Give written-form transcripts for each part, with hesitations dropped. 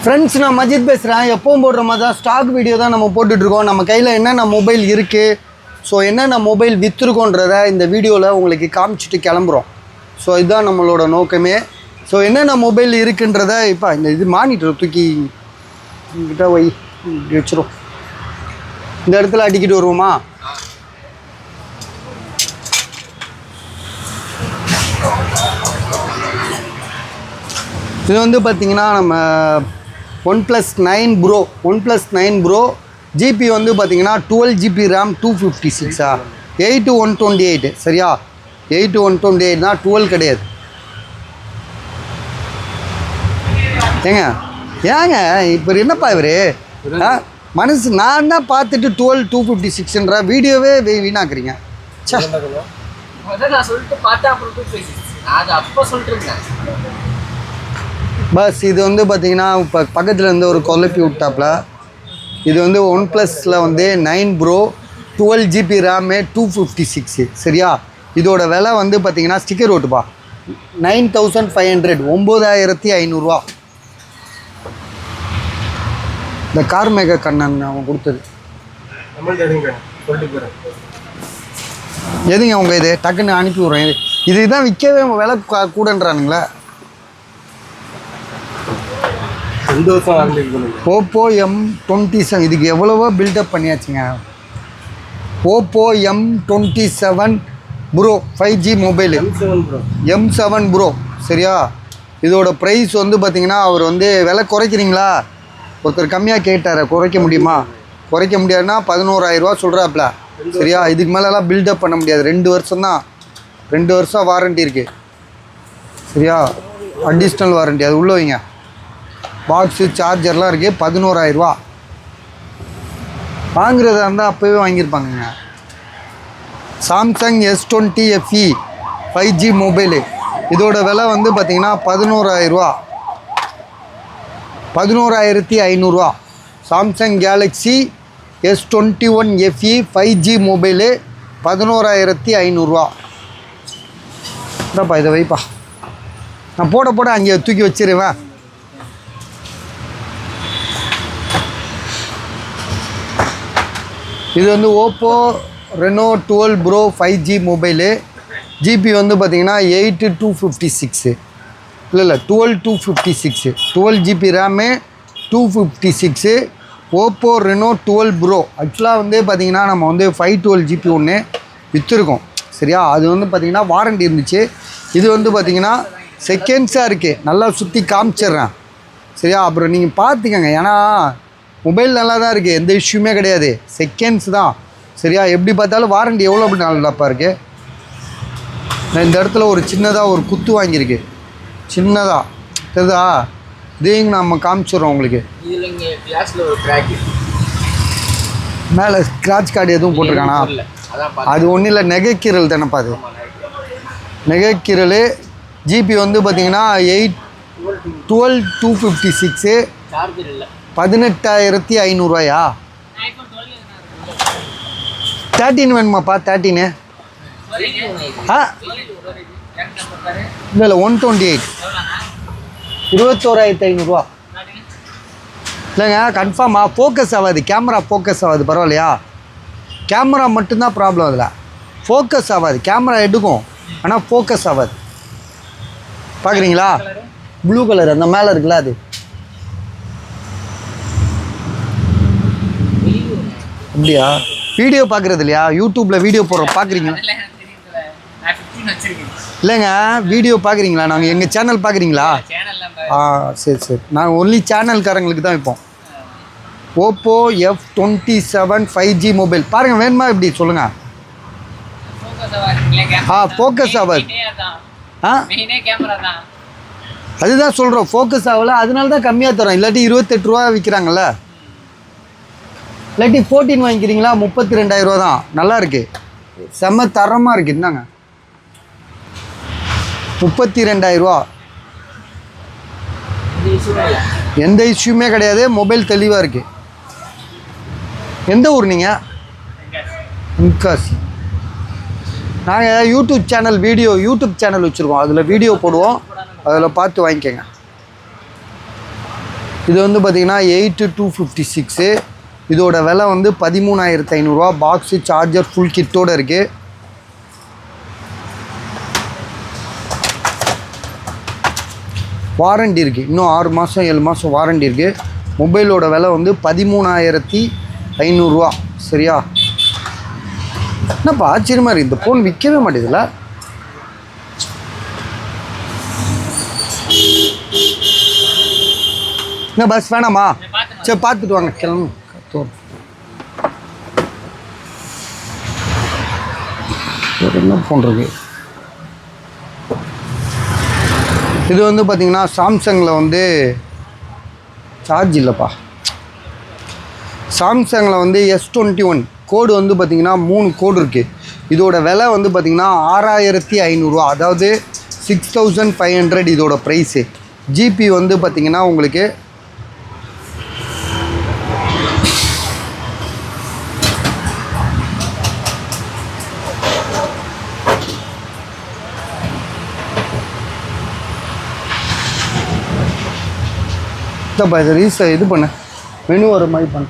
Friends, நான் மஜித் பேசுகிறேன். எப்பவும் போடுற மாதிரி தான் ஸ்டாக் வீடியோ தான் நம்ம போட்டுட்ருக்கோம். நம்ம கையில் என்னென்ன மொபைல் இருக்குது, ஸோ என்னென்ன மொபைல் விற்றுருக்கோன்றத இந்த வீடியோவில் உங்களுக்கு காமிச்சிட்டு கிளம்புறோம். ஸோ இதுதான் நம்மளோட நோக்கமே. ஸோ என்னென்ன மொபைல் இருக்குன்றத இப்போ இந்த இது மானிட்டர் தூக்கி கிட்ட வை வச்சிரும். இந்த இடத்துல அடிக்கிட்டு வருவோமா? இது வந்து பார்த்திங்கன்னா நம்ம OnePlus 9 Pro ஜிபி வந்து பார்த்திங்கன்னா 12GB RAM 256 8/128 சரியா? 8/128 தான், 12 கிடையாது. ஏங்க இப்போ என்னப்பா இவர் மனசு நான் தான் பார்த்துட்டு 12/256ன்ற வீடியோவே வீணாக்குறீங்க. பஸ் இது வந்து பார்த்திங்கன்னா இப்போ பக்கத்தில் இருந்து ஒரு குழப்பி விட்டாப்புல. இது வந்து OnePlusல வந்து 9 Pro 12GB RAM 256 சரியா? இதோட விலை வந்து பார்த்திங்கன்னா ஸ்டிக்கர் ஓட்டுப்பா 9500 9500 இந்த கார் மேக கண்ணன் அவன் கொடுத்தது. எதுங்க அவங்க இது டக்குன்னு அனுப்பி விட்றேன். இதுதான் விற்கவே விலை கூடன்றானுங்களே. Oppo M27 இதுக்கு எவ்வளவோ பில்டப் பண்ணியாச்சுங்க. Oppo M27 Pro 5G mobile M7 Pro சரியா? இதோட ப்ரைஸ் வந்து பார்த்திங்கன்னா அவர் வந்து விலை குறைக்கிறீங்களா? ஒருத்தர் கம்மியாக கேட்டார், குறைக்க முடியுமா? குறைக்க முடியாதுன்னா 11000 சொல்கிறாப்புல சரியா? இதுக்கு மேலெலாம் பில்டப் பண்ண முடியாது. 2 வருஷம் தான், 2 வருஷம் வாரண்ட்டி இருக்குது சரியா? அடிஷ்னல் வாரண்ட்டி அது உள்ள வைங்க. பாக்ஸு சார்ஜர்லாம் இருக்குது. 11000 வாங்குறதா இருந்தால் அப்போவே வாங்கியிருப்பாங்கங்க. Samsung S20 FE 5G mobile இதோட விலை வந்து பார்த்திங்கன்னா 11500 Samsung Galaxy S21 FE 5G mobile 11500. இதாப்பா இதை வைப்பா, நான் போட அங்கே தூக்கி வச்சிருவேன். இது வந்து Oppo Reno 12 Pro 5G mobile. GB வந்து பார்த்திங்கன்னா 8/256 இல்லை 12/256 12GB RAM 256. Oppo Reno 12 Pro ஆக்சுவலாக வந்து பார்த்திங்கன்னா நம்ம வந்து 512GB ஒன்று விற்றுருக்கோம் சரியா? அது வந்து பார்த்திங்கன்னா வாரண்டி இருந்துச்சு. இது வந்து பார்த்திங்கன்னா செகண்ட்ஸாக இருக்குது. நல்லா சுற்றி காமிச்சிட்றேன் சரியா? அப்புறம் நீங்கள் பார்த்துக்கங்க. ஏன்னா மொபைல் நல்லா தான் இருக்குது, எந்த இஷ்யூமே கிடையாது. செகண்ட்ஸ் தான் சரியா? எப்படி பார்த்தாலும் வாரண்டி எவ்வளோ அப்படி நல்லாப்பா இருக்குது. நான் இந்த இடத்துல ஒரு சின்னதாக ஒரு குத்து வாங்கியிருக்கு, சின்னதாக தெரியுதா? இதையும் நம்ம காமிச்சிடுறோம் உங்களுக்கு. மேலே ஸ்க்ராட்ச் கார்டு எதுவும் போட்டிருக்கானா? அது ஒன்றும் இல்லை, நெகைக்கீரல் தானேப்பா அது, நெகைக்கீரல். ஜிபி வந்து பார்த்திங்கன்னா 12/256 18500 13 வேணுமாப்பா? 13 இல்லை 128 21,500 இல்லைங்க. கன்ஃபார்மாக ஃபோக்கஸ் ஆகாது, கேமரா ஃபோக்கஸ் ஆகாது. பரவாயில்லையா? கேமரா மட்டும்தான் ப்ராப்ளம். அதில் ஃபோக்கஸ் ஆகாது. கேமரா எடுக்கும் ஆனால் ஃபோக்கஸ் ஆகாது. பார்க்குறீங்களா? ப்ளூ கலர் அந்த மேலே இருக்குல்ல அது. அப்படியா? வீடியோ பார்க்குறது இல்லையா? யூடியூப்பில் வீடியோ போடுறோம் பார்க்குறீங்களா? இல்லைங்க, வீடியோ பார்க்குறீங்களா? நாங்கள் எங்கள் சேனல் பார்க்குறீங்களா? சரி நாங்கள் ஒன்லி சேனல்காரங்களுக்கு தான் வைப்போம். Oppo F27 5G மொபைல் பாருங்கள். வேணுமா இப்படி சொல்லுங்கள். ஃபோக்கஸ் ஆகாது. அதுதான் சொல்கிறோம், ஃபோக்கஸ் ஆகலை. அதனால தான் கம்மியாக தரோம். இல்லாட்டி 28 விற்கிறாங்கல்ல. இல்லாட்டி 14 வாங்கிக்கிறீங்களா? 32,000 தான். நல்லா இருக்குது, செம்ம தரமாக இருக்குது. என்னங்க 32,000 எந்த இஷ்யூமே கிடையாது. மொபைல் தெளிவாக இருக்குது. எந்த ஊர் நீங்கள்? தென்காசி. நாங்கள் யூடியூப் சேனல் வச்சுருக்கோம். அதில் வீடியோ போடுவோம், அதில் பார்த்து வாங்கிக்கோங்க. இது வந்து பார்த்திங்கன்னா 8256. இதோட விலை வந்து 13,500 பாக்ஸு சார்ஜர் ஃபுல் கிட்டோடு இருக்குது. வாரண்டி இருக்குது, இன்னும் 6 மாதம் 7 மாதம் வாரண்டி இருக்குது. மொபைலோட விலை வந்து 13,500. சரியா? என்னப்பா ஆச்சரியமாக இருக்குது, இந்த ஃபோன் விற்கவே மாட்டேதுல்ல. என்ன பஸ் வேணாமா? சரி பார்த்துட்டு வாங்க, கிளம்பு. என்ன பண்ணுறது? இது வந்து பார்த்திங்கன்னா சாம்சங்கில் வந்து சார்ஜ் இல்லைப்பா. சாம்சங்கில் வந்து S21 கோடு வந்து பார்த்திங்கன்னா 3 கோடு இருக்குது. இதோட விலை வந்து பார்த்திங்கன்னா 6,500, அதாவது 6,500 இதோட ப்ரைஸு. ஜிபி வந்து பார்த்திங்கன்னா உங்களுக்கு இது பண்ண மெனு வர மாதிரி பண்ண.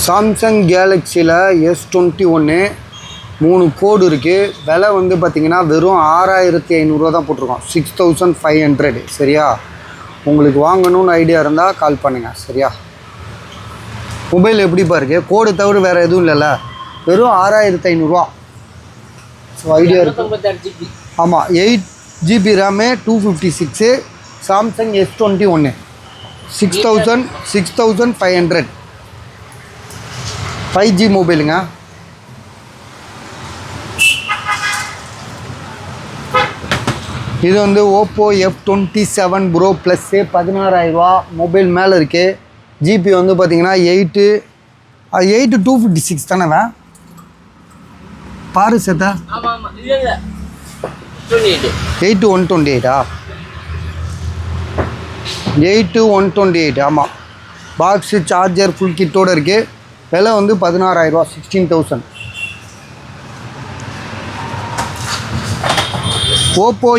சாம்சங் கேலக்ஸியில் S21 3 கோடு இருக்குது. விலை வந்து பார்த்திங்கன்னா வெறும் 6,500 தான் போட்டிருக்கோம், 6,500. சரியா? உங்களுக்கு வாங்கணும்னு ஐடியா இருந்தால் கால் பண்ணுங்கள். சரியா? மொபைல் எப்படிப்பா இருக்குது? கோடு தவிர வேறு எதுவும் இல்லைல்ல, வெறும் 6,500. ஸோ ஐடியா இருக்குது. ஆமாம், 8GB RAM, 256. Samsung S21 6,500. 5G மொபைலுங்க. இது வந்து Oppo F27 bro plus 16,000 mobile மேலே இருக்குது. ஜிபி வந்து பார்த்திங்கன்னா 8/256 தானே பாரு சேத்தா? 8/128. 8/128. ஆமாம், பாக்ஸு சார்ஜர் ஃபுல் கிட்டோடு இருக்குது. விலை வந்து 16,000, 16,000. Oppo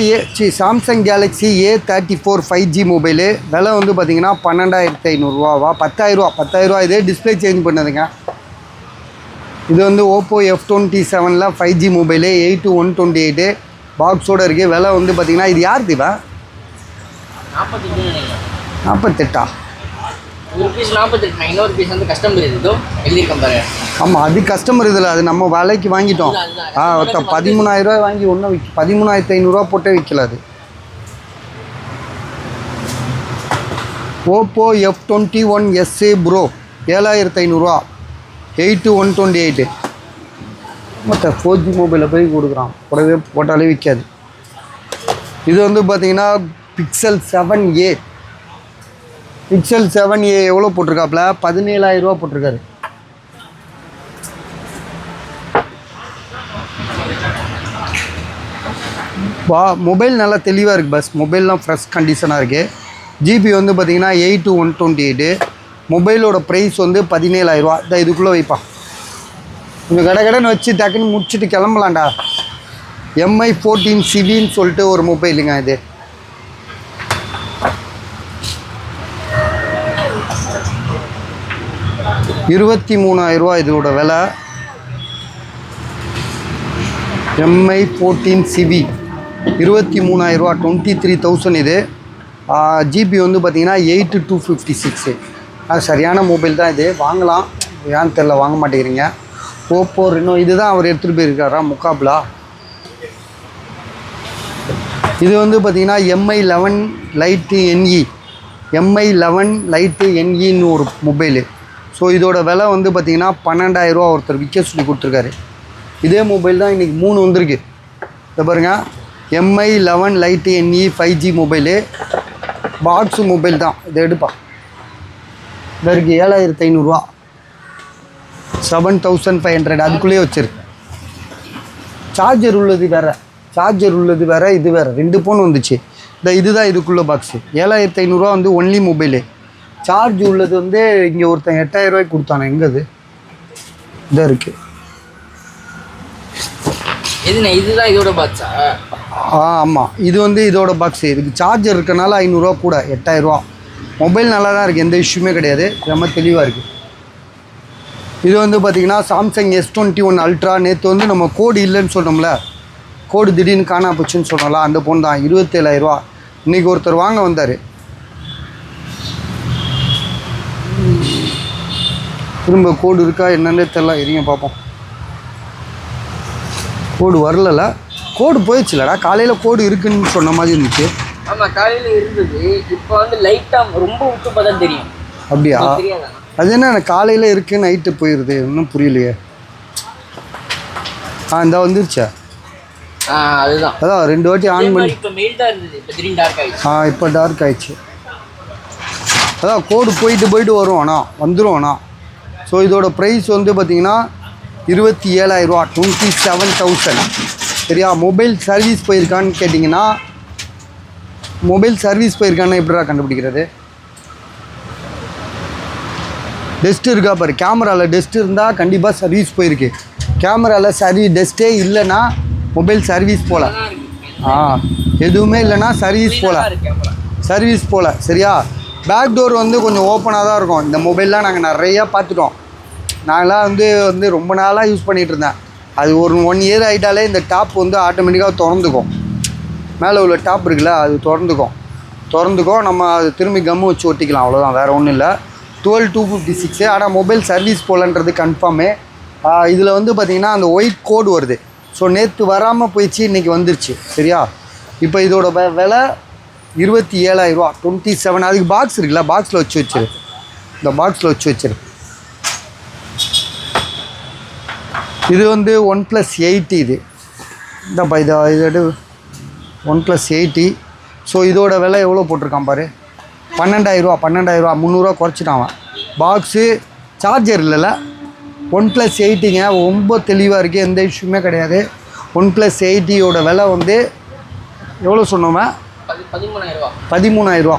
Samsung Galaxy A34 5G mobile. விலை வந்து பார்த்திங்கன்னா 12,500 10,000. இதே டிஸ்பிளே சேஞ்ச் பண்ணதுங்க. இது வந்து ஓப்போ F27 5G மொபைலு, 8/128 பாக்ஸோடு இருக்குது. விலை வந்து பார்த்திங்கன்னா இது யார் தீபா? 48. ஆமாம், அது கஸ்டமர் இதில், அது நம்ம விலைக்கு வாங்கிட்டோம். 13,000 வாங்கி ஒன்றும் 13,500 போட்டே விற்கல. அது ஓப்போ F21s ப்ரோ 7,500, 8/128. மற்ற 4G மொபைலில் போய் கொடுக்குறான், போட்டாலே விற்காது. இது வந்து பார்த்திங்கன்னா Pixel 7a. Pixel 7a எவ்வளோ போட்டிருக்காப்புல? 17,000 போட்டிருக்காரு. மொபைல் நல்லா தெளிவாக இருக்குது பஸ். மொபைல்லாம் ஃப்ரெஷ் கண்டிஷனாக இருக்குது. ஜிபி வந்து பார்த்திங்கன்னா 8/128. மொபைலோட ப்ரைஸ் வந்து 17,000. இதை இதுக்குள்ளே வைப்பா, இந்த கடைன்னு வச்சு டக்குன்னு முடிச்சுட்டு கிளம்பலாம்டா. MI 14 CVன்னு சொல்லிட்டு ஒரு மொபைலுங்க. இது 23,000 இதோட விலை. MI 14 CV 23,000, 23,000 இது. ஜிபி வந்து பார்த்திங்கன்னா 8/256. சரியான மொபைல் தான் இது, வாங்கலாம். ஏன்னு தெரில வாங்க மாட்டேங்கிறீங்க. ஓப்போ ரெனோ இதுதான் அவர் எடுத்துகிட்டு போயிருக்காரா முக்காப்லா. இது வந்து பார்த்திங்கன்னா MI 11 lite NE, MI 11 lite NEன்னு ஒரு மொபைலு. ஸோ இதோட விலை வந்து பார்த்திங்கன்னா 12,000 ஒருத்தர் விற்க சொல்லி கொடுத்துருக்காரு. இதே மொபைல் தான் இன்றைக்கி 3 வந்திருக்கு. இதை பாருங்கள், MI 11 lite NE 5G mobile, box mobile தான். இதை எடுப்பா, இதற்கு 7,500, 7,500. அதுக்குள்ளேயே வச்சிருக்கு. சார்ஜர் உள்ளது வேறு, இது வேறு. 2 ஃபோன் வந்துச்சு. இதுதான் இதுக்குள்ளே பாக்ஸு. 7,500 வந்து ஒன்லி மொபைலு. சார்ஜ் உள்ளது வந்து இங்கே ஒருத்தன் 8000 ரூபாய்க்கு கொடுத்தானே, எங்கே அது இதாக இருக்குது. இதுதான் இதோட பாக்ஸா? ஆமாம், இது வந்து இதோட பாக்ஸு. இதுக்கு சார்ஜர் இருக்கனால 500 ரூபா கூட, 8000 ரூபா. மொபைல் நல்லா தான் இருக்குது, எந்த இஷ்யூமே கிடையாது, ரொம்ப தெளிவாக இருக்குது. இது வந்து பார்த்திங்கன்னா சாம்சங் S21 அல்ட்ரா. நேற்று வந்து நம்ம கோடு இல்லைன்னு சொன்னோம்ல, கோடு திடீர்னு காணா போச்சுன்னு சொன்னோம்ல, அந்த ஃபோன் தான். 27000 ரூபா. இன்றைக்கி ஒருத்தர் வாங்க வந்தார். திரும்ப கோடு இருக்கா என்னன்னே தெரியல, இருங்க பார்ப்போம். கோடு வரல, கோடு போயிடுச்சுலடா. காலையில் கோடு இருக்குன்னு சொன்ன மாதிரி இருந்துச்சு. ஆமாம், காலையில் இருந்தது. இப்போ வந்து லைட்டாக ரொம்ப விட்டு பார்த்தா தெரியும். அப்படியா? அது என்ன காலையில் இருக்குது நைட்டு போயிடுது, இன்னும் புரியலையே. இந்த வந்துருச்சா? அதுதான் அதான் 2 வாட்டி ஆன் பண்ணி. இப்போ மெயில் தான் இருந்தது, இப்போ திடீர்னு டார்க் ஆயிடுச்சு. இப்போ டார்க் ஆயிடுச்சு. அதான் கோடு போயிட்டு வரும், ஆனால் வந்துடும். ஆனால் ஸோ இதோட ப்ரைஸ் வந்து பார்த்திங்கன்னா 27000 ரூபா, 27000. சரியா? மொபைல் சர்வீஸ் போயிருக்கான்னு கேட்டிங்கன்னா, மொபைல் சர்வீஸ் போயிருக்கான்னு எப்படிடா கண்டுபிடிக்கிறது? டெஸ்ட் இருக்கா பாரு, கேமராவில் டெஸ்ட் இருந்தால் கண்டிப்பாக சர்வீஸ் போயிருக்கு. கேமராவில் டெஸ்ட்டே இல்லைன்னா மொபைல் சர்வீஸ் போகல. எதுவுமே இல்லைன்னா சர்வீஸ் போகல. சரியா? பேக் டோர் வந்து கொஞ்சம் ஓப்பனாக தான் இருக்கும். இந்த மொபைல்லாம் நாங்கள் நிறையா பார்த்துட்டோம். நாங்களாம் வந்து ரொம்ப நாளாக யூஸ் பண்ணிகிட்டு இருந்தேன். அது ஒரு 1 இயர் ஆகிட்டாலே இந்த டாப் வந்து ஆட்டோமேட்டிக்காக திறந்துக்கும். மேலே உள்ள டாப் இருக்குல்ல, அது திறந்துக்கும். நம்ம அது திரும்பி கம்மு வச்சு ஒட்டிக்கலாம், அவ்வளோதான், வேறு ஒன்றும் இல்லை. 12256. ஆனால் மொபைல் சர்வீஸ் போகலன்றது கன்ஃபார்மே. இதில் வந்து பார்த்திங்கன்னா அந்த ஒயிட் கோடு வருது. ஸோ நேற்று வராமல் போயிடுச்சு, இன்றைக்கி வந்துருச்சு. சரியா? இப்போ இதோட விலை 27000 ரூபா, 27. அதுக்கு பாக்ஸ் இருக்குல்ல, பாக்ஸில் வச்சிரு. இந்த பாக்ஸில் வச்சிரு. இது வந்து OnePlus 8. இது இந்தப்பா, இது OnePlus 8. ஸோ இதோட விலை எவ்வளோ போட்டிருக்கான் பாரு, 12000 ரூபா. 300 ரூபா குறைச்சிட்டான். பாக்ஸு சார்ஜர் இல்லைல்ல. OnePlus 8ங்க, ரொம்ப தெளிவாக இருக்குது, எந்த இஷ்யூமே கிடையாது. OnePlus 8 விலை வந்து எவ்வளோ சொன்னோமே, 13000 ரூபா. 12000 ரூபா.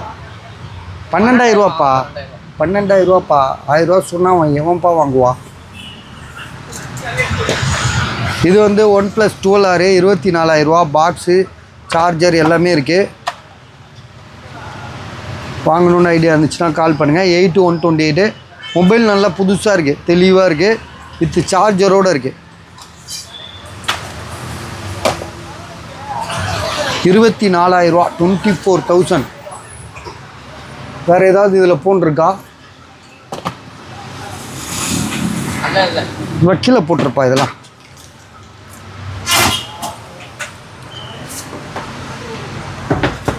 12000 ரூபாப்பா, 12000 ரூபாப்பா. 1000 ரூபா சொன்னால் எவன்ப்பா வாங்குவா? இது வந்து OnePlus 12R 24000 ரூபா. பாக்ஸு சார்ஜர் எல்லாமே இருக்குது. வாங்கணுன்னு ஐடியா இருந்துச்சுன்னா கால் பண்ணுங்கள். 8128. மொபைல் நல்லா புதுசாக இருக்குது, தெளிவாக இருக்குது, வித் சார்ஜரோடு இருக்குது. 24000 ரூபா, 24000. வேறு ஏதாவது இதில் ஃபோன் இருக்கா? கீழே போட்டிருப்பா இதெல்லாம்.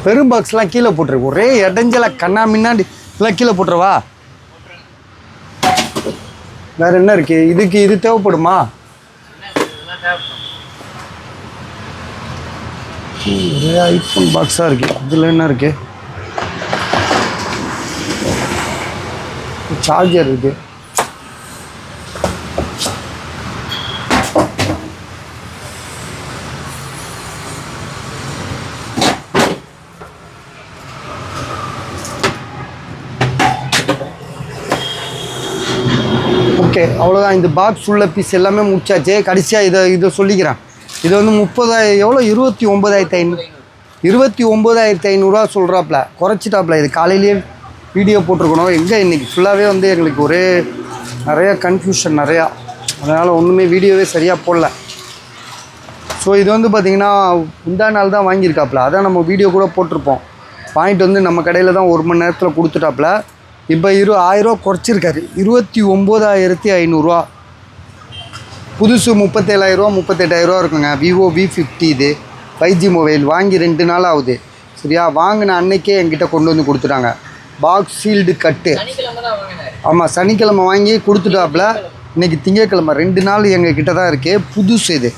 பெரும் பாக்ஸ்லாம் கீழே போட்டிருக்கு. ஒரே இடைஞ்சல கண்ணா முன்னாடி இதெல்லாம் கீழே போட்டுருவா. வேறு என்ன இருக்குது? இது தேவைப்படுமா? ஒரே ஐஃபோன் பாக்ஸாக இருக்குது. இதில் என்ன இருக்குது? சார்ஜர் இருக்குது. ஓகே, அவ்வளோதான். இந்த பாக்ஸ் உள்ள பீஸ் எல்லாமே முடிச்சாச்சு. கடைசியாக இதை சொல்லிக்கிறேன். இது வந்து 30,000 எவ்வளோ, 29500. 29500 ரூபா சொல்கிறாப்புல, குறைச்சிட்டாப்புல. இது காலையிலேயே வீடியோ போட்டிருக்கணும். எங்கே இன்றைக்கி ஃபுல்லாகவே வந்து எங்களுக்கு ஒரே நிறையா கன்ஃபியூஷன் நிறையா, அதனால் ஒன்றுமே வீடியோவே சரியாக போடல. ஸோ இது வந்து பார்த்திங்கன்னா முந்தா நாள் தான் வாங்கியிருக்காப்புல. அதான் நம்ம வீடியோ கூட போட்டிருப்போம். வாங்கிட்டு வந்து நம்ம கடையில் தான் 1 மணி நேரத்தில் கொடுத்துட்டாப்புல. இப்போ 1000 ரூபா குறைச்சிருக்காரு. 29500 ரூபா. புதுசு 37000 ரூபா, 38000 ரூபா இருக்குங்க. Vivo V50. இது 5G மொபைல். வாங்கி 2 நாள் ஆகுது. சரியா? வாங்கின அன்னைக்கே என்கிட்ட கொண்டு வந்து கொடுத்துட்டாங்க. பாக்ஸ் சீல்டு கட்டு. ஆமாம், சனிக்கிழமை வாங்கி கொடுத்துட்டாப்புல. இன்றைக்கி திங்கக்கிழமை, 2 நாள் எங்கள் கிட்ட தான் இருக்குது. புதுசு இது,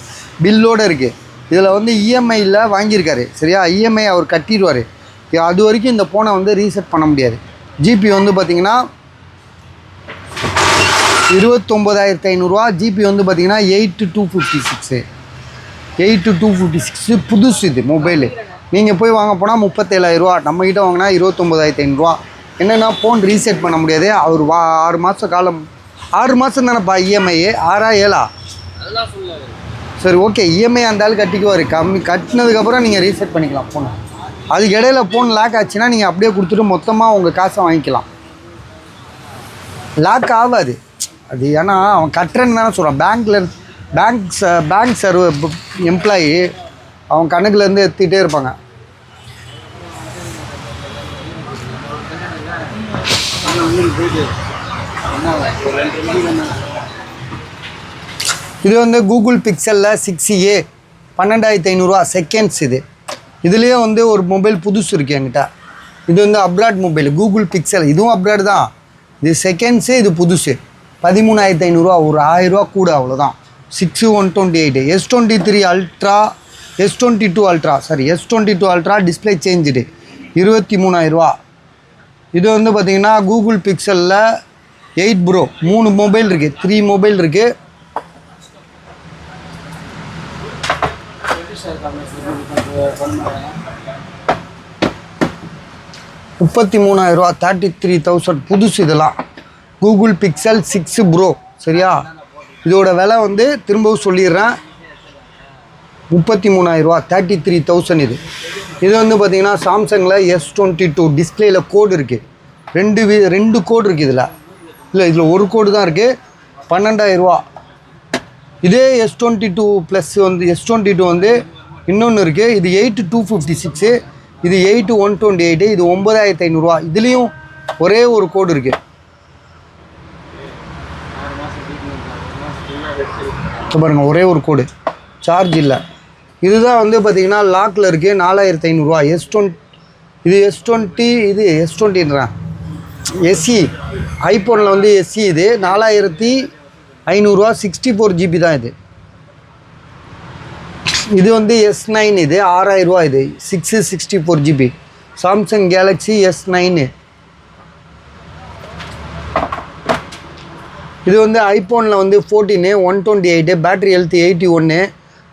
பில்லோடு இருக்குது. இதில் வந்து இஎம்ஐயில் வாங்கியிருக்காரு. சரியா? இஎம்ஐ அவர் கட்டிடுவார். அது வரைக்கும் இந்த ஃபோனை வந்து ரீசெட் பண்ண முடியாது. ஜிபி வந்து பார்த்திங்கன்னா 29500 ரூபா. ஜிபி வந்து பார்த்திங்கன்னா 8256. 8256 புதுசு இது மொபைலு. நீங்கள் போய் வாங்க போனால் 37000 ரூபா. நம்மக்கிட்ட வாங்கினா 29500 ரூபா. என்னென்னா ஃபோன் ரீசெட் பண்ண முடியாது. அவர் 6 மாத காலம் 6 மாதம் தானேப்பா இஎம்ஐ 6ஆ 7ஆ? அதெல்லாம் ஃபுல்லாக சரி ஓகே, இஎம்ஐ அந்த ஆள் கட்டிக்குவார். கட்டினதுக்கப்புறம் நீங்கள் ரீசெட் பண்ணிக்கலாம் ஃபோனை. அதுக்கு இடையில ஃபோன் லாக் ஆச்சுன்னா நீங்கள் அப்படியே கொடுத்துட்டு மொத்தமாக உங்கள் காசை வாங்கிக்கலாம். லாக் ஆகாது அது, ஏன்னா அவன் கட்டுறேன்னு தானே சொல்கிறான். பேங்க் சர்வர் எம்ப்ளாயி அவன் கணக்குலேருந்து எடுத்துகிட்டே இருப்பாங்க. இது வந்து கூகுள் பிக்சலில் 6A 12,500 செகண்ட்ஸ். இதுலேயே வந்து ஒரு மொபைல் புதுசு இருக்குது என்கிட்ட. இது வந்து அப்ராட் மொபைல் கூகுள் பிக்சல். இதுவும் அப்ராட் தான். இது செகண்ட்ஸு, இது புதுசு. 13,500 ஒரு 1000 ரூபா கூட, அவ்வளோதான். 6 128 S23 ultra S22 ultra S22 ultra display changed 23,000 ரூபா. இது வந்து பார்த்திங்கன்னா கூகுள் பிக்சலில் 8 ப்ரோ 3 மொபைல் இருக்குது, 3 மொபைல் இருக்குது. ₹33,000 33,000 புதுசு. இதெல்லாம் கூகுள் பிக்சல் 6 ப்ரோ. சரியா? இதோட விலை வந்து திரும்பவும் சொல்லிடுறேன், ₹33,000 33,000. இது வந்து பார்த்திங்கன்னா சாம்சங்கில் S22 டிஸ்பிளேயில் கோடு இருக்குது. ரெண்டு கோடு இருக்குது இதில் ஒரு கோடு தான் இருக்குது. ₹12,000. இதே S22 ப்ளஸ் வந்து S22 வந்து இன்னொன்று இருக்குது. இது 8,256, இது 8,128, இது 9,500. இதுலேயும் ஒரே ஒரு கோடு இருக்குது. பாருங்கள், ஒரே ஒரு கோடு, சார்ஜ் இல்லை. இதுதான் வந்து பார்த்திங்கன்னா லாக்கில் இருக்குது. 4,500. இது S20, இது S20ன்றேன் எஸ்சி. ஐஃபோனில் வந்து எஸ்சி. இது 4,500 64 GB தான். இது வந்து S9. இது 6,000. இது 64 GB சாம்சங் கேலக்ஸி S9. இது வந்து ஐஃபோனில் வந்து 14 128, பேட்ரி ஹெல்த் 81.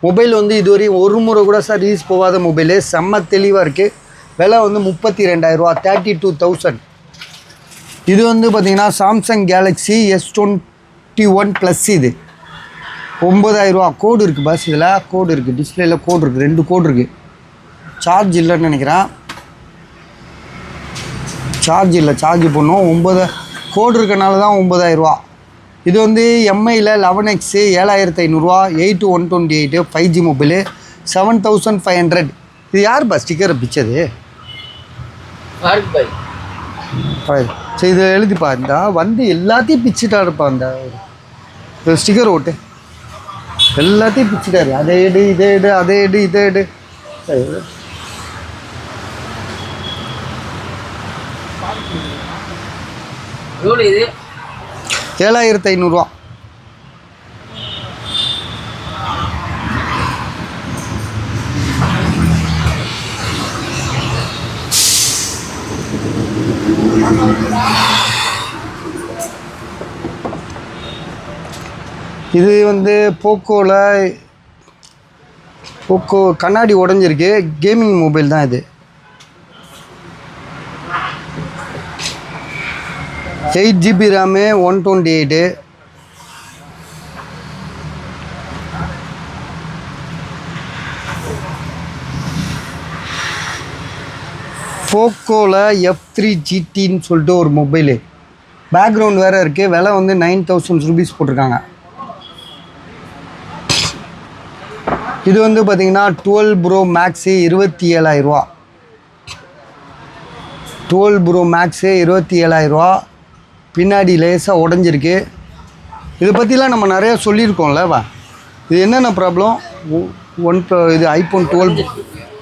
மொபைல் வந்து இதுவரையும் ஒரு முறை கூட சர்வீஸ் போகாத மொபைலு, செம்ம தெளிவாக இருக்குது. விலை வந்து ₹32,000 32,000. இது வந்து பார்த்திங்கன்னா சாம்சங் கேலக்ஸி S21 ப்ளஸ். இது 9,000. கோடு இருக்குது பஸ், இதில் கோடு இருக்குது, டிஸ்பிளேயில் கோடு இருக்குது, 2 கோடு இருக்குது. சார்ஜ் இல்லைன்னு நினைக்கிறேன். சார்ஜ் இல்லை, சார்ஜ் பண்ணும். 9 கோடு இருக்கனால தான் 9,000. இது வந்து எம்ஐயில் 11X 7,500. 8,128 5G mobile 7,500. இது யார் பா ஸ்டிக்கரை பிச்சது? சரி, இதை எழுதிப்பா. இந்த வந்து எல்லாத்தையும் பிச்சுட்டா இருப்பா. அந்த ஸ்டிக்கர் ஓட்டு எல்லாத்தையும் பிச்சுட்டாரு. அதை எடு, இதை எடு, அதை எடு, இதை எடு. இது 7,500. இது வந்து போக்கோ கண்ணாடி உடஞ்சிருக்கு. கேமிங் மொபைல் தான் இது. 8 GB RAM 128. போக்கோவில் F3 GTன்னு சொல்லிட்டு ஒரு மொபைலு. பேக்ரவுண்ட் வேறு இருக்குது. விலை வந்து 9,000 rupees போட்டிருக்காங்க. இது வந்து பார்த்திங்கன்னா 12 Pro Max 27,000. 12 Pro Max 27,000. பின்னாடி லேசாக உடஞ்சிருக்கு. இதை பற்றிலாம் நம்ம நிறையா சொல்லியிருக்கோம்லவா. இது என்னென்ன ப்ராப்ளம்? இது ஐஃபோன் 12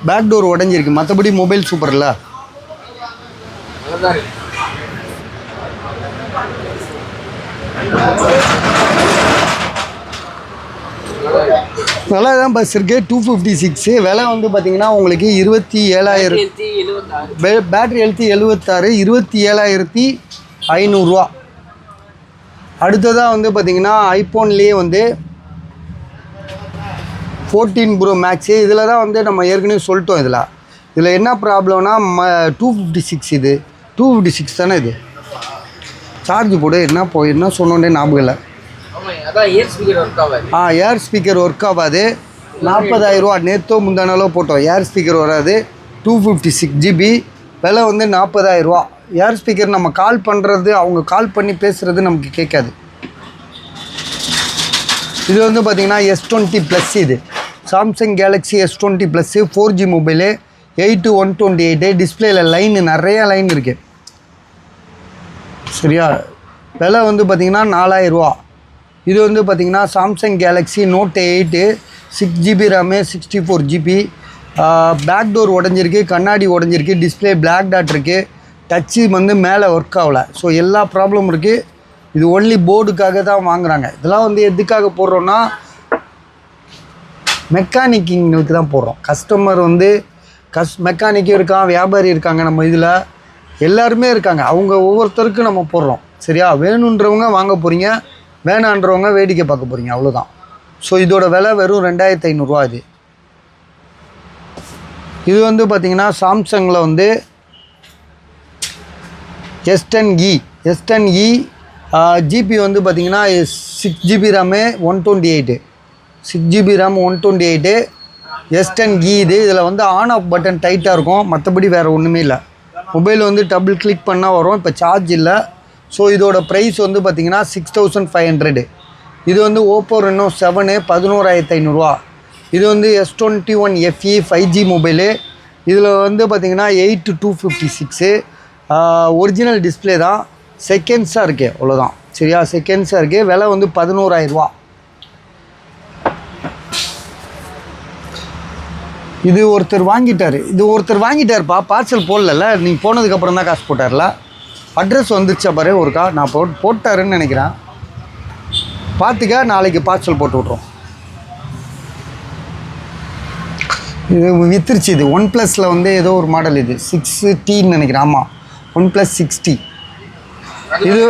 பேக் டோர் உடஞ்சிருக்கு. மற்றபடி மொபைல் சூப்பர் இல்லை. விலை தான் பஸ் இருக்குது 256. விலை வந்து பார்த்திங்கன்னா உங்களுக்கு 27,000. Battery health 76, 27,500. அடுத்ததாக வந்து பார்த்திங்கன்னா ஐஃபோன்லேயே வந்து 14 Pro Max. இதில் தான் வந்து நம்ம ஏற்கனவே சொல்லிட்டோம். இதில் என்ன ப்ராப்ளம்னா 256. 256 தானே இது. சார்ஜ் போடு. என்ன சொன்னோன்னே ஞாபகம் இல்லை. ஏர் ஸ்பீக்கர் ஒர்க் ஆகாது. 40,000 ரூபா. நேற்றோ முந்தானாலோ போட்டோம். ஏர் ஸ்பீக்கர் வராது. 256 GB. விலை வந்து 40,000 ரூபா. ஏர் ஸ்பீக்கர் நம்ம கால் பண்ணுறது, அவங்க கால் பண்ணி பேசுகிறது நமக்கு கேட்காது. இது வந்து பார்த்திங்கன்னா S20 ப்ளஸ். இது Samsung Galaxy S20 plus 4G mobile 8/128. டிஸ்பிளேயில் நிறையா லைன் இருக்குது. சரியா? விலை வந்து பார்த்திங்கன்னா 4,000 ரூபா. இது வந்து பார்த்திங்கன்னா Samsung Galaxy Note 8 6GB RAM 64 GB. Back door உடஞ்சிருக்கு, கண்ணாடி உடஞ்சிருக்கு, டிஸ்பிளே பிளாக் டாட் இருக்குது, டச்சு வந்து மேலே ஒர்க் ஆகலை. ஸோ எல்லா ப்ராப்ளமும் இருக்குது. இது ஒன்லி போர்டுக்காக தான் வாங்குகிறாங்க. இதெல்லாம் வந்து எதுக்காக போடுறோன்னா மெக்கானிக்கிங்களுக்கு தான் போடுறோம். கஸ்டமர் வந்து மெக்கானிக்கும் இருக்கான், வியாபாரி இருக்காங்க, நம்ம இதில் எல்லாருமே இருக்காங்க. அவங்க ஒவ்வொருத்தருக்கும் நம்ம போடுறோம். சரியா? வேணுன்றவங்க வாங்க போகிறீங்க, வேணான்றவங்க வேடிக்கை பார்க்க போகிறீங்க, அவ்வளோதான். ஸோ இதோட விலை வெறும் 2,500 ரூபா. இது வந்து பார்த்திங்கன்னா சாம்சங்கில் வந்து S10e ஜிபி வந்து பார்த்திங்கன்னா 6GB RAM 128. 6GB RAM 128 S10e. இதில் வந்து ஆன் ஆஃப் பட்டன் டைட்டாக இருக்கும், மற்றபடி வேறு ஒன்றுமே இல்லை. மொபைல் வந்து டபுள் கிளிக் பண்ணால் வரும். இப்போ சார்ஜ் இல்லை. ஸோ இதோட ப்ரைஸ் வந்து பார்த்திங்கன்னா 6,500. இது வந்து ஓப்போ ரெனோ 7 11,500 ரூபா. இது வந்து S21 FE 5G மொபைலு. இதில் வந்து பார்த்திங்கன்னா 8/256. ஒரிஜினல் டிஸ்பிளே தான், செகண்ட்ஸாக இருக்குது, அவ்வளோதான். சரியா? செகண்ட்ஸாக இருக்குது. விலை வந்து 11,000 ரூபா. இது ஒருத்தர் வாங்கிட்டாருப்பா. பார்சல் போடல, நீங்கள் போனதுக்கப்புறம் தான் காசு போட்டார்ல. அட்ரஸ் வந்துருச்சா பாரு ஒருக்கா. நான் போட்டாருன்னு நினைக்கிறேன். பார்த்துக்க, நாளைக்கு பார்சல் போட்டு விட்றோம். இது வித்துருச்சு. இது OnePlusல வந்து ஏதோ ஒரு மாடல், இது 6Tன்னு நினைக்கிறேன். ஆமாம், OnePlus 6T. இது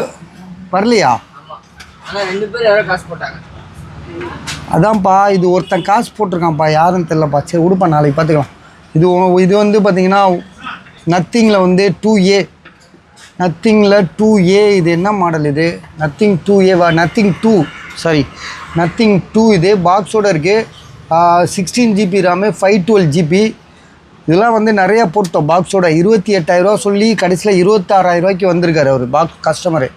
வரலையா? அதான்ப்பா, இது ஒருத்தன் காசு போட்டிருக்கான்ப்பா, யாருன்னு தெரிலப்பா. சரி விடுப்பா, நாளைக்கு பார்த்துக்கலாம். இது வந்து பார்த்திங்கன்னா நத்திங்கில் வந்து 2A. இது என்ன மாடல்? இது நத்திங் 2A வா? நத்திங் 2 இது பாக்ஸோடு இருக்குது. 16GB RAM 512 GB. இதெல்லாம் வந்து நிறையா போட்டோம் பாக்ஸோட. 28,000 ரூபா சொல்லி கடைசியில் 26,000 ரூபாய்க்கு வந்திருக்காரு அவர் பாக்ஸ் கஸ்டமரு.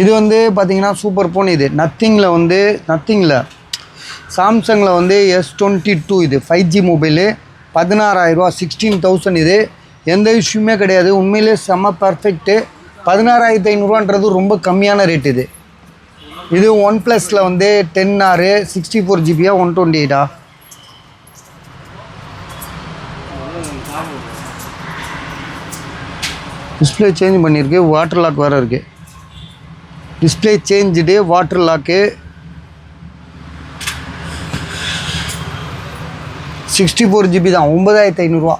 இது வந்து பார்த்திங்கன்னா சூப்பர் ஃபோன். இது நத்திங்கில் சாம்சங்கில் வந்து S22. இது 5G மொபைலு 16,000 ரூபா 16,000. இது எந்த இஷ்யூமே கிடையாது, உண்மையிலே செம்ம பர்ஃபெக்ட்டு. 16,500 ரூபான்றது ரொம்ப கம்மியான ரேட். இது OnePlusல வந்து 10R 64 GB 128. டிஸ்பிளே சேஞ்ச் பண்ணியிருக்கு, வாட்டர் லாக் வேறு இருக்குது. Display changed, water lock. 64 GB தான், 9,500 ரூபா.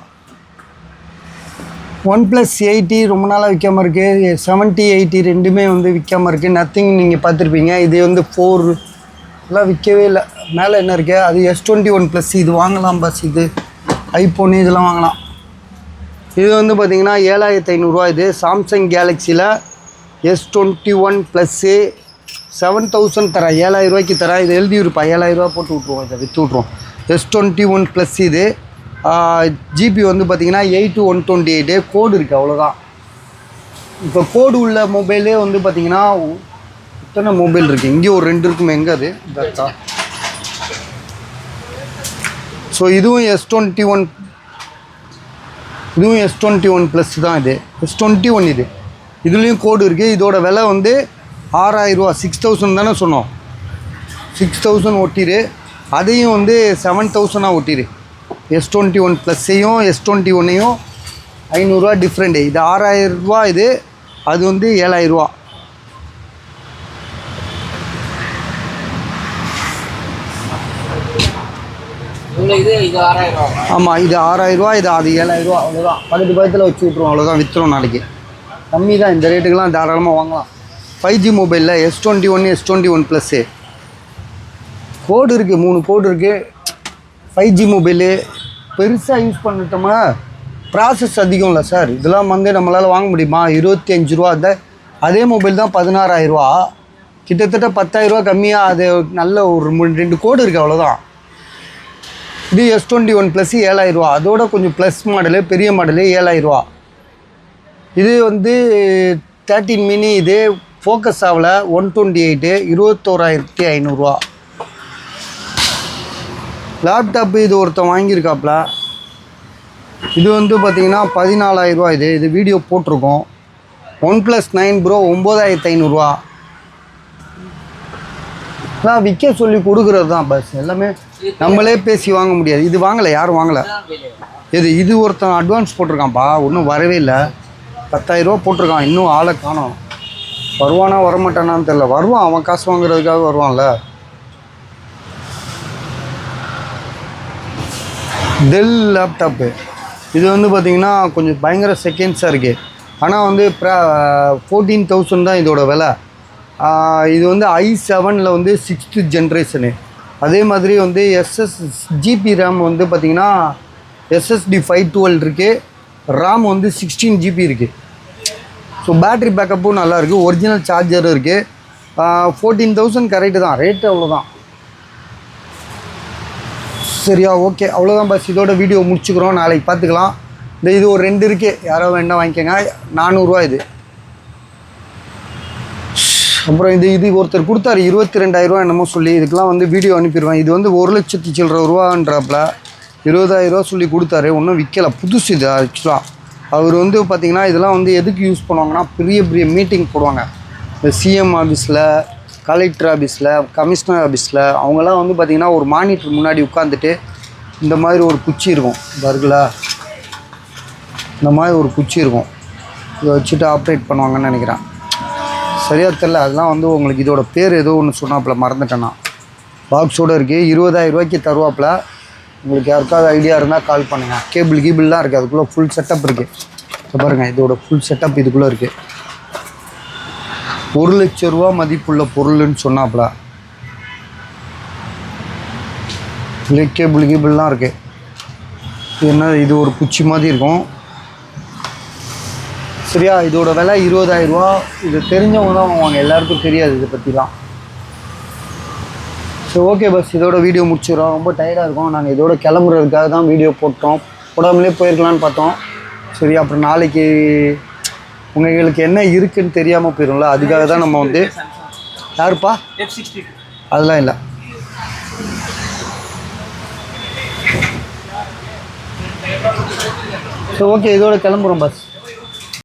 OnePlus 80 ரொம்ப நாளாக விற்காமல் இருக்குது. 70, 80 ரெண்டுமே வந்து விற்காமல் இருக்குது. நத்திங் நீங்கள் பார்த்துருப்பீங்க. இது வந்து 4 எல்லாம் விற்கவே இல்லை. மேலே என்ன இருக்குது? அது S21 ப்ளஸ். இது வாங்கலாம் பஸ். இது ஐஃபோனு இதெல்லாம் வாங்கலாம். இது வந்து பார்த்திங்கன்னா 7,500 ரூபா. இது சாம்சங் கேலக்ஸியில் S21 ப்ளஸ்ஸு 7,000 தரேன், 7,000 ரூபாய்க்கு தரேன். இது எழுதியிருப்பா, 7,000 ரூபா போட்டு விட்ருவோம். இதை விற்று விட்ருவோம். S21 plus. இது ஜிபி வந்து பார்த்திங்கன்னா 8/128. கோடு இருக்குது, அவ்வளோதான். இப்போ கோடு உள்ள மொபைலே வந்து பார்த்திங்கன்னா இத்தனை மொபைல் இருக்குது. இங்கே ஒரு 2 இருக்குமே, எங்கே அது? தட்டா. ஸோ இதுவும் S21 ப்ளஸ் தான். இது S21. இதுலேயும் கோடு இருக்குது. இதோட விலை வந்து 6,000 ரூபா. 6,000 தானே சொன்னோம். 6,000 ஒட்டிடு. அதையும் வந்து 7,000 ஒட்டிடு. S21 ப்ளஸ்ஸையும் S21ஐயும் 500 ரூபா டிஃப்ரெண்ட்டு. இது 6,000 ரூபா. இது அது வந்து 7,000 ரூபா. ஆமாம், இது 6,000 ரூபா. இது அது 7,000 ரூபா. அவ்வளோதான். பக்கத்தில் வச்சு விட்ருவோம், அவ்வளோதான். விற்றுரும் நாளைக்கு. கம்மி தான், இந்த ரேட்டுக்கெலாம் தாராளமாக வாங்கலாம். 5G மொபைலில் S21 ப்ளஸ்ஸு கோடு இருக்குது, 3 கோடு இருக்குது. 5G மொபைலு பெருசாக யூஸ் பண்ணிட்டோமா ப்ராசஸ் அதிகம் இல்லை சார். இதெல்லாம் வந்து நம்மளால் வாங்க முடியுமா? 25 ரூபா. அதே மொபைல் தான் 16,000 ரூபா. கிட்டத்தட்ட 10,000 ரூபா கம்மியாக. அது நல்ல ஒரு 2 கோடு இருக்குது, அவ்வளோதான். இது S21 ப்ளஸ் 7,000 ரூபா. அதோட கொஞ்சம் ப்ளஸ் மாடலு, பெரிய மாடலு 7,000 ரூபா. இது வந்து 13 மினி. இது ஃபோக்கஸ் ஆகலை. 128 21,500 ரூபா. லேப்டாப்பு இது ஒருத்தன் வாங்கியிருக்காப்புல. இது வந்து பார்த்திங்கன்னா 14,000 ரூபா. இது வீடியோ போட்டிருக்கோம். OnePlus 9 Pro 9,500 ரூபா. நான் விற்க சொல்லி கொடுக்குறது தான் பஸ். எல்லாமே நம்மளே பேசி வாங்க முடியாது. இது வாங்கலை, யாரும் வாங்கலை. இது ஒருத்தன் அட்வான்ஸ் போட்டிருக்கான்ப்பா, ஒன்றும் வரவே இல்லை. 10,000 ரூபா போட்டிருக்கான், இன்னும் ஆளை காணோம். வருவானா வரமாட்டானான்னு தெரில. வருவான், அவன் காசு வாங்குறதுக்காக வருவான்ல. Del laptop. இது வந்து பார்த்திங்கன்னா கொஞ்சம் பயங்கர செகண்ட்ஸாக இருக்குது. ஆனால் வந்து 14,000 தான் இதோட விலை. இது வந்து i7ல் வந்து 6th ஜென்ரேஷனு. அதே மாதிரி வந்து ஜிபி ரேம் வந்து பார்த்திங்கன்னா SSD 512 இருக்குது. RAM வந்து 16 GB இருக்குது. ஸோ பேட்ரி பேக்கப்பும் நல்லாயிருக்கு. ஒரிஜினல் சார்ஜரும் இருக்குது. 14,000 கரெக்டு தான், ரேட்டு அவ்வளோதான். சரியா, ஓகே, அவ்வளோதான் பஸ். இதோட வீடியோ முடிச்சுக்கிறோம், நாளைக்கு பார்த்துக்கலாம். இது ஒரு 2 இருக்குது, யாரோ வேணா வாங்கிக்கோங்க. 400 ரூபா இது. அப்புறம் இது ஒருத்தர் கொடுத்தாரு 22,000 ரூபா என்னமோ சொல்லி. இதுக்கெலாம் வந்து வீடியோ அனுப்பிடுவேன். இது வந்து 1,00,000 சில்லற ரூபான்றாப்புல. 20,000 ரூபா சொல்லி கொடுத்தாரு. ஒன்றும் விற்கலை, புதுசு இது ஆக்சுவலாக. அவர் வந்து பார்த்திங்கன்னா இதெல்லாம் வந்து எதுக்கு யூஸ் பண்ணுவாங்கன்னா, பெரிய மீட்டிங் போடுவாங்க. இந்த சிஎம் ஆஃபீஸில், கலெக்டர் ஆஃபீஸில், கமிஷனர் ஆஃபீஸில். அவங்களாம் வந்து பார்த்திங்கன்னா ஒரு மானிட்டர் முன்னாடி உட்காந்துட்டு இந்த மாதிரி ஒரு குச்சி இருக்கும் இருக்குல்ல, இந்த மாதிரி ஒரு குச்சி இருக்கும். இதை வச்சுட்டு ஆப்ரேட் பண்ணுவாங்கன்னு நினைக்கிறேன். சரியாக தெரில. அதெல்லாம் வந்து உங்களுக்கு இதோட பேர் ஏதோ ஒன்று சொன்னாப்புல, மறந்துட்டேன்னா. பாக்ஸோடு இருக்குது. 20,000 ரூபாய்க்கு தருவாப்புல. உங்களுக்கு யாருக்காவது ஐடியா இருந்தால் கால் பண்ணுங்கள். கீபிள்லாம் இருக்குது, அதுக்குள்ளே ஃபுல் செட்டப் இருக்குது. இப்போ பாருங்கள், இதோட ஃபுல் செட்டப் இதுக்குள்ளே இருக்குது. 1,00,000 ரூபா மதிப்புள்ள பொருள்னு சொன்னாப்புல. இல்லை கீபிள்லாம் இருக்குது. என்ன, இது ஒரு குச்சி மாதிரி இருக்கும். சரியா, இதோட விலை 20,000 ரூபா. இது தெரிஞ்சவங்க தான் வாங்குவாங்க, எல்லாருக்கும் தெரியாது இதை பற்றிலாம். ஸோ ஓகே பஸ், இதோட வீடியோ முடிச்சிடுறோம். ரொம்ப டயர்டாக இருக்கும். நாங்கள் இதோட கிளம்புறதுக்காக தான் வீடியோ போட்டோம். போடாமலே போயிருக்கலான்னு பார்த்தோம். சரி, அப்புறம் நாளைக்கு உங்களுக்கு என்ன இருக்குதுன்னு தெரியாமல் போயிடும்ல, அதுக்காக தான் நம்ம வந்து. யாருப்பா? அதெல்லாம் இல்லை. ஸோ ஓகே, இதோட கிளம்புறோம் பஸ்.